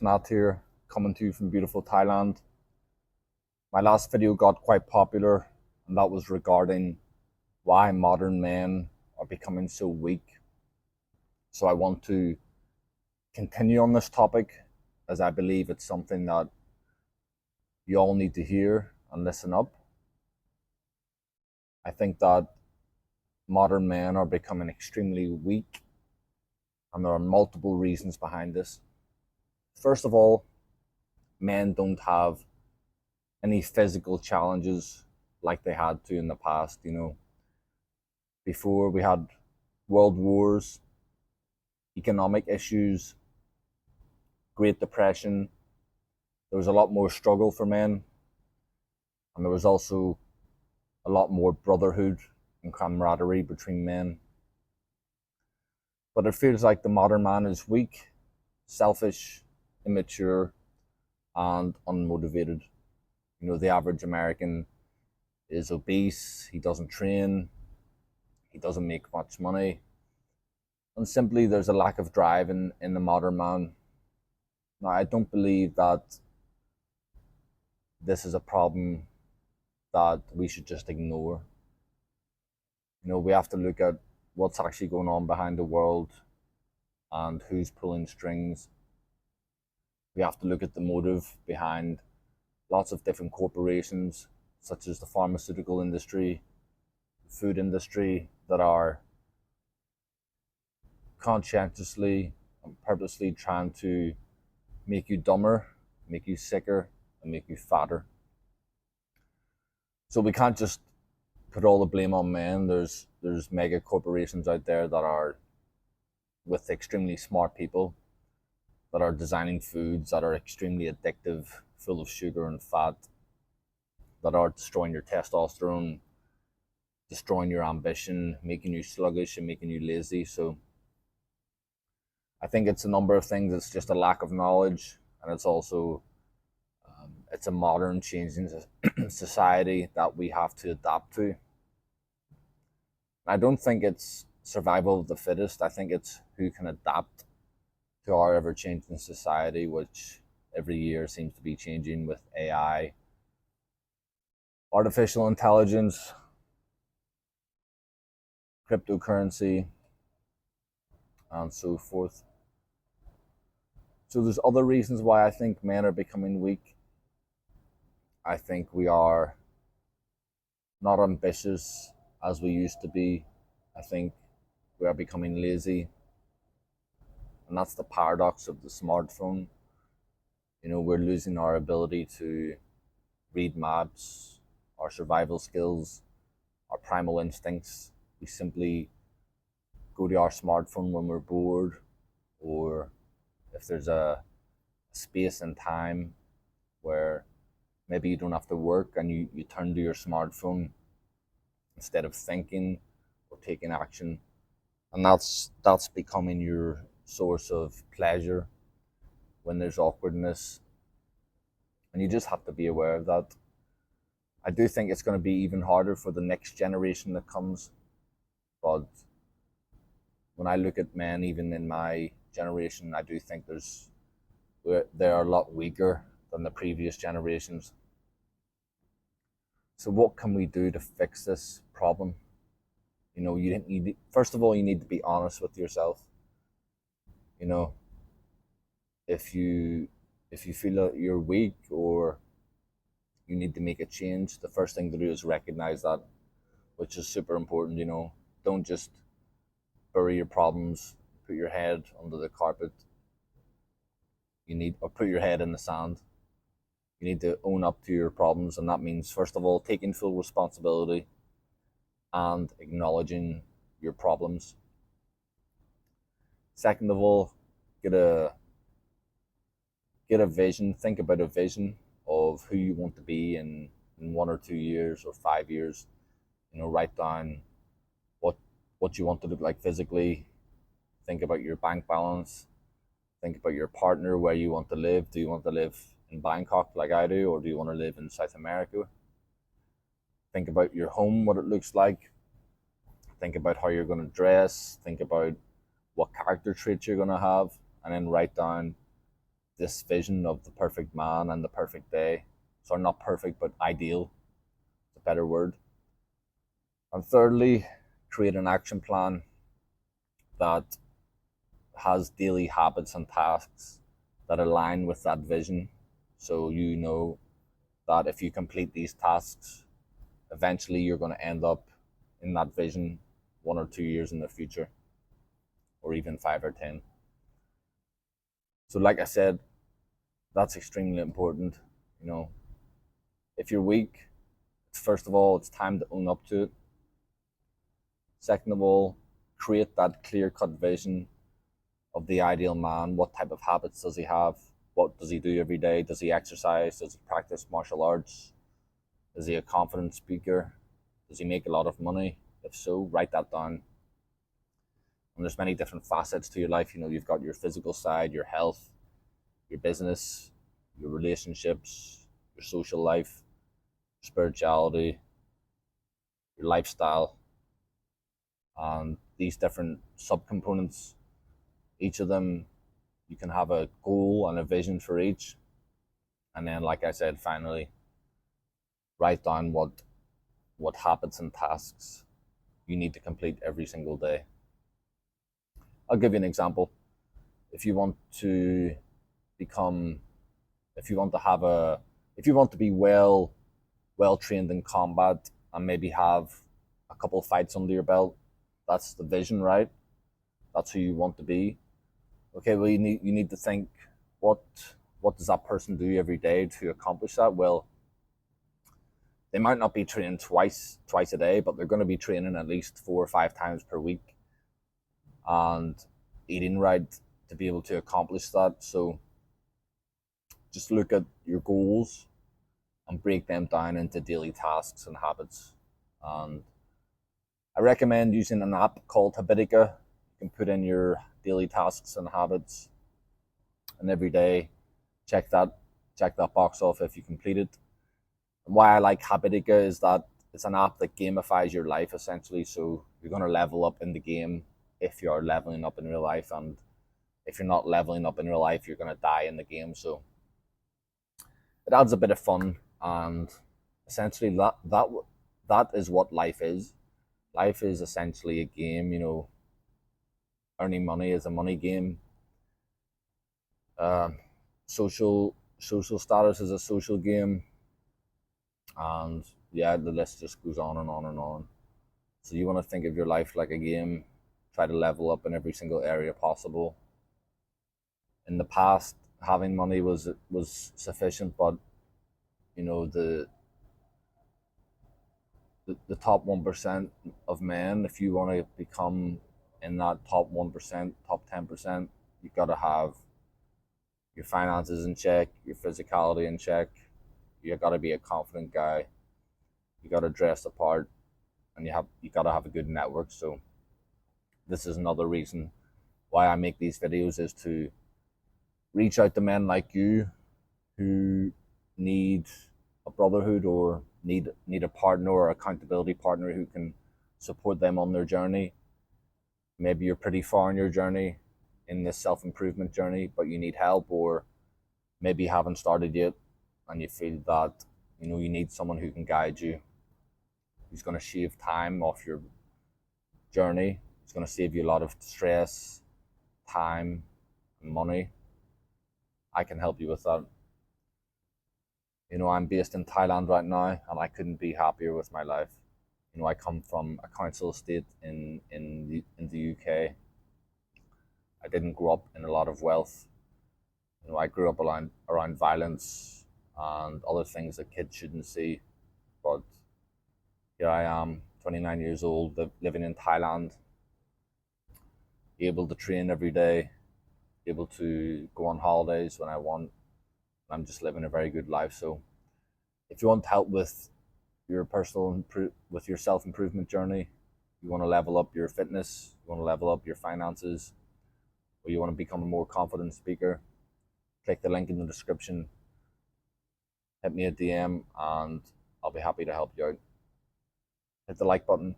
Nat here, coming to you from beautiful Thailand. My last video got quite popular, and that was regarding why modern men are becoming so weak. So I want to continue on this topic as I believe it's something that you all need to hear and listen up. I think that modern men are becoming extremely weak, and there are multiple reasons behind this. First of all, men don't have any physical challenges like they had to in the past. Before we had world wars, economic issues, Great Depression, there was a lot more struggle for men, and there was also a lot more brotherhood and camaraderie between men. But it feels like the modern man is weak, selfish, immature, and unmotivated. The average American is obese, he doesn't train, he doesn't make much money, and simply there's a lack of drive in the modern man. Now, I don't believe that this is a problem that we should just ignore. We have to look at what's actually going on behind the world and who's pulling strings. We have to look at the motive behind lots of different corporations, such as the pharmaceutical industry, food industry, that are conscientiously and purposely trying to make you dumber, make you sicker, and make you fatter. So we can't just put all the blame on men. There's mega corporations out there that are with extremely smart people that are designing foods that are extremely addictive, full of sugar and fat, that are destroying your testosterone, destroying your ambition, making you sluggish and making you lazy. So I think it's a number of things. It's just a lack of knowledge, and it's also it's a modern changing society that we have to adapt to. I don't think it's survival of the fittest. I think it's who can adapt to our ever changing society, which every year seems to be changing with AI, artificial intelligence, cryptocurrency, and so forth. So there's other reasons why I think men are becoming weak. I think we are not ambitious as we used to be. I think we are becoming lazy. And that's the paradox of the smartphone. We're losing our ability to read maps, our survival skills, our primal instincts. We simply go to our smartphone when we're bored, or if there's a space and time where maybe you don't have to work and you turn to your smartphone instead of thinking or taking action. And that's becoming your source of pleasure when there's awkwardness. And you just have to be aware of that. I do think it's going to be even harder for the next generation that comes. But when I look at men, even in my generation, I do think they are a lot weaker than the previous generations. So what can we do to fix this problem? You need, first of all, you need to be honest with yourself. You know, if you feel that you're weak or you need to make a change, the first thing to do is recognize that, which is super important. Don't just bury your problems, put your head under the carpet. Or put your head in the sand. You need to own up to your problems, and that means, first of all, taking full responsibility and acknowledging your problems. Second of all, get a vision. Think about a vision of who you want to be in 1 or 2 years or 5 years. Write down what you want to look like physically. Think about your bank balance. Think about your partner, where you want to live. Do you want to live in Bangkok like I do, or do you want to live in South America? Think about your home, what it looks like. Think about how you're going to dress. Think about what character traits you're going to have, and then write down this vision of the perfect man and the perfect day. So not perfect, but ideal, is a better word. And thirdly, create an action plan that has daily habits and tasks that align with that vision. So you know that if you complete these tasks, eventually you're going to end up in that vision 1 or 2 years in the future, or even 5 or 10. So, like I said, that's extremely important. You know, if you're weak, first of all, it's time to own up to it. Second of all, create that clear cut vision of the ideal man. What type of habits does he have? What does he do every day? Does he exercise? Does he practice martial arts? Is he a confident speaker? Does he make a lot of money? If so, write that down. And there's many different facets to your life. You know, you've got your physical side, your health, your business, your relationships, your social life, your spirituality, your lifestyle, and these different subcomponents. Each of them, you can have a goal and a vision for each. And then, like I said, finally, write down what habits and tasks you need to complete every single day. I'll give you an example. If you want to become, if you want to have a, if you want to be well trained in combat and maybe have a couple of fights under your belt, that's the vision, right? That's who you want to be. Okay, well you need to think what what does that person do every day to accomplish that? Well, they might not be training twice a day, but they're going to be training at least 4 or 5 times per week and eating right to be able to accomplish that. So just look at your goals and break them down into daily tasks and habits. And I recommend using an app called Habitica. You can put in your daily tasks and habits, and every day check that box off if you complete it. And why I like Habitica is that it's an app that gamifies your life essentially. So you're going to level up in the game if you're leveling up in real life, and if you're not leveling up in real life, you're going to die in the game. So it adds a bit of fun, and essentially that is what life is. Life is essentially a game. You know, earning money is a money game. Uh, social status is a social game, and yeah, the list just goes on and on and on. So you want to think of your life like a game. Try to level up in every single area possible. In the past, having money was sufficient, but you know the top 1% of men, if you want to become in that top 1%, top 10%, you've got to have your finances in check, your physicality in check. You got to be a confident guy. You got to dress the part, and you got to have a good network. So this is another reason why I make these videos, is to reach out to men like you who need a brotherhood, or need a partner or accountability partner who can support them on their journey. Maybe you're pretty far in your journey, in this self-improvement journey, but you need help, or maybe you haven't started yet and you feel that you need someone who can guide you, who's going to shave time off your journey. It's going to save you a lot of stress, time, and money. I can help you with that. I'm based in Thailand right now, and I couldn't be happier with my life. I come from a council estate in the UK. I didn't grow up in a lot of wealth. I grew up around violence and other things that kids shouldn't see. But here I am, 29 years old, living in Thailand, able to train every day, able to go on holidays when I want. I'm just living a very good life. So if you want help with your with your self-improvement journey, you want to level up your fitness, you want to level up your finances, or you want to become a more confident speaker, click the link in the description, hit me a DM, and I'll be happy to help you out. Hit the like button,